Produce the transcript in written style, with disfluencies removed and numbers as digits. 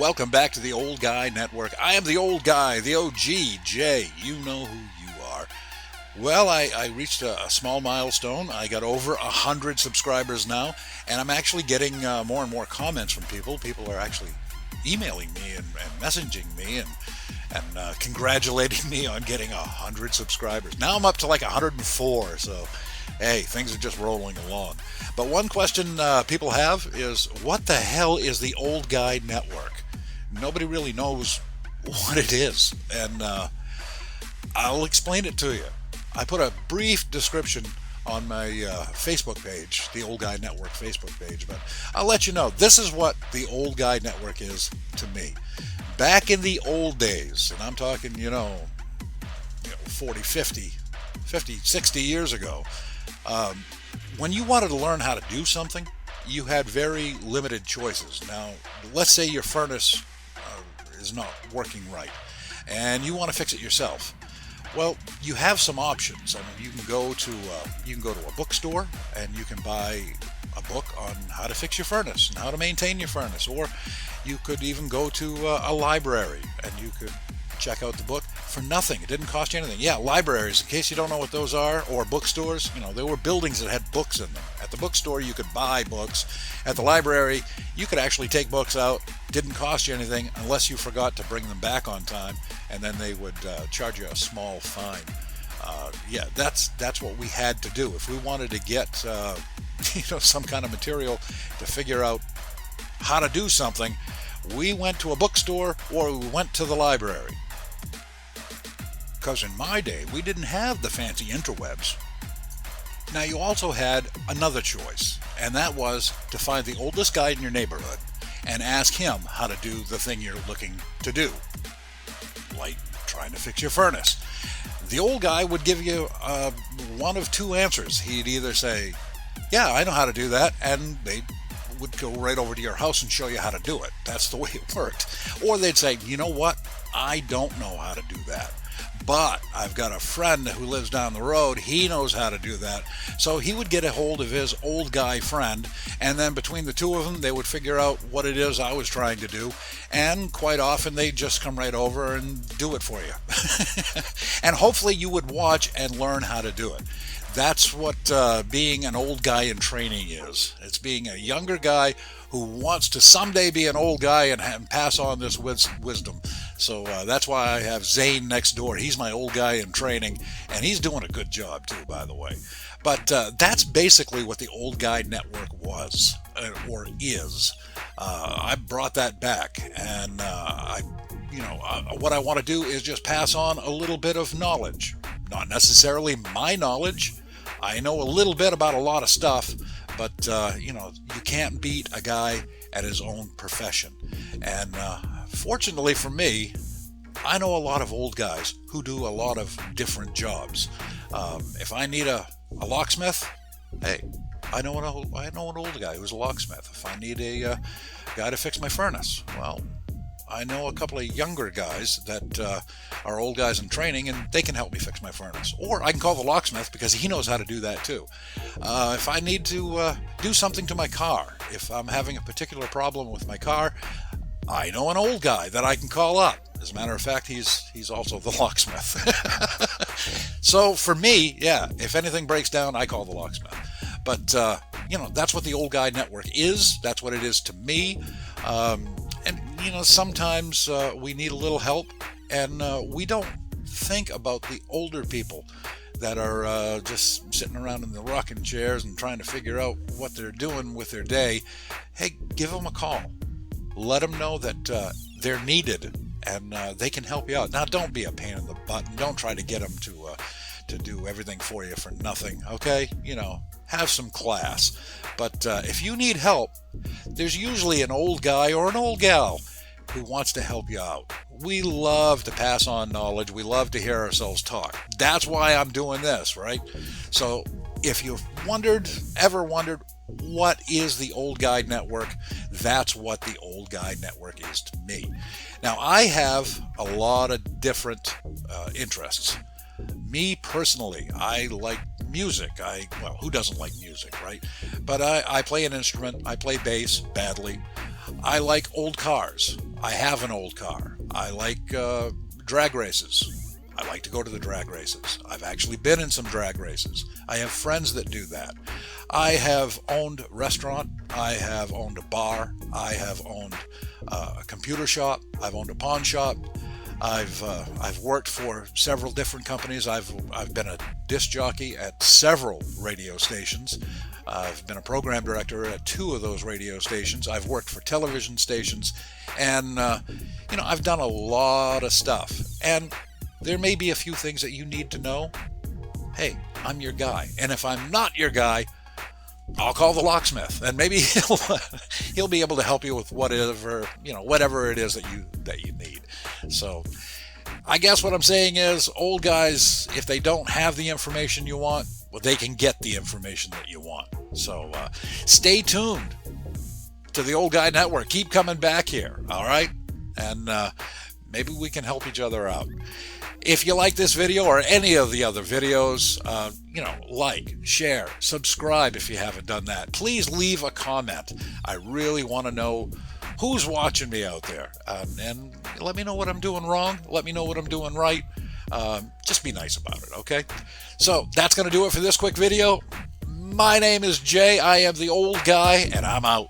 Welcome back to the Old Guy Network. I am the old guy, the OG, Jay. You know who you are. Well, I reached a small milestone. I got over 100 subscribers now, and I'm actually getting more and more comments from people. People are actually emailing me and messaging me and congratulating me on getting 100 subscribers. Now I'm up to like 104, so hey, things are just rolling along. But one question people have is, what the hell is the Old Guy Network? Nobody really knows what it is, and I'll explain it to you. I put a brief description on my Facebook page, the Old Guy Network Facebook page, but I'll let you know. This is what the Old Guy Network is to me. Back in the old days, and I'm talking, 40, 50, 60 years ago, when you wanted to learn how to do something, you had very limited choices. Now, let's say your furnace is not working right, and you want to fix it yourself. Well, you have some options. I mean, you can go to a bookstore and you can buy a book on how to fix your furnace and how to maintain your furnace, or you could even go to a library and you could check out the book for nothing. It didn't cost you anything. Yeah, libraries, in case you don't know what those are, or bookstores, there were buildings that had books in them. At the bookstore, you could buy books. At the library, you could actually take books out. Didn't cost you anything unless you forgot to bring them back on time, and then they would charge you a small fine. That's what we had to do. If we wanted to get some kind of material to figure out how to do something, we went to a bookstore or we went to the library. Because in my day, we didn't have the fancy interwebs. Now, you also had another choice, and that was to find the oldest guy in your neighborhood and ask him how to do the thing you're looking to do, like trying to fix your furnace. The old guy would give you one of two answers. He'd either say, yeah, I know how to do that, and they would go right over to your house and show you how to do it. That's the way it worked. Or they'd say, you know what, I don't know how to do that, but I've got a friend who lives down the road. He knows how to do that. So he would get a hold of his old guy friend, and then between the two of them, they would figure out what it is I was trying to do. And quite often, they'd just come right over and do it for you. And hopefully you would watch and learn how to do it. That's what being an old guy in training is. It's being a younger guy who wants to someday be an old guy and pass on this wisdom. So that's why I have Zane next door. He's my old guy in training, and he's doing a good job too, by the way. But that's basically what the Old Guy Network was, or is. I brought that back, and what I want to do is just pass on a little bit of knowledge. Not necessarily my knowledge. I know a little bit about a lot of stuff, but you can't beat a guy at his own profession. And fortunately for me, I know a lot of old guys who do a lot of different jobs. If I need a locksmith, hey, I know an old guy who's a locksmith. If I need a guy to fix my furnace, well, I know a couple of younger guys that are old guys in training, and they can help me fix my furnace. Or I can call the locksmith because he knows how to do that too. If I need to do something to my car, if I'm having a particular problem with my car, I know an old guy that I can call up. As a matter of fact, he's also the locksmith. So for me, yeah, if anything breaks down, I call the locksmith. But that's what the Old Guy Network is. That's what it is to me. And sometimes we need a little help, and we don't think about the older people that are just sitting around in the rocking chairs and trying to figure out what they're doing with their day. Hey, give them a call. Let them know that they're needed, and they can help you out. Now, don't be a pain in the butt, and don't try to get them to do everything for you for nothing, okay? Have some class. But if you need help, there's usually an old guy or an old gal who wants to help you out. We love to pass on knowledge. We love to hear ourselves talk. That's why I'm doing this, right? So if you've ever wondered, what is the Old Guy Network? That's what the Old Guy Network is to me. Now, I have a lot of different interests. Me personally, I like music. Who doesn't like music, right? But I play an instrument. I play bass badly. I like old cars. I have an old car. I like drag races. I like to go to the drag races. I've actually been in some drag races. I have friends that do that. I have owned a restaurant. I have owned a bar. I have owned a computer shop. I've owned a pawn shop. I've worked for several different companies. I've been a disc jockey at several radio stations. I've been a program director at 2 of those radio stations. I've worked for television stations, and I've done a lot of stuff. And there may be a few things that you need to know. Hey, I'm your guy. And if I'm not your guy, I'll call the locksmith, and maybe he'll be able to help you with whatever it is that you need. So I guess what I'm saying is, old guys, if they don't have the information you want, well, they can get the information that you want. So stay tuned to the Old Guy Network. Keep coming back here, all right? And maybe we can help each other out. If you like this video or any of the other videos, like, share, subscribe if you haven't done that. Please leave a comment. I really want to know who's watching me out there. And let me know what I'm doing wrong. Let me know what I'm doing right. Just be nice about it, okay? So that's going to do it for this quick video. My name is Jay. I am the Old Guy, and I'm out.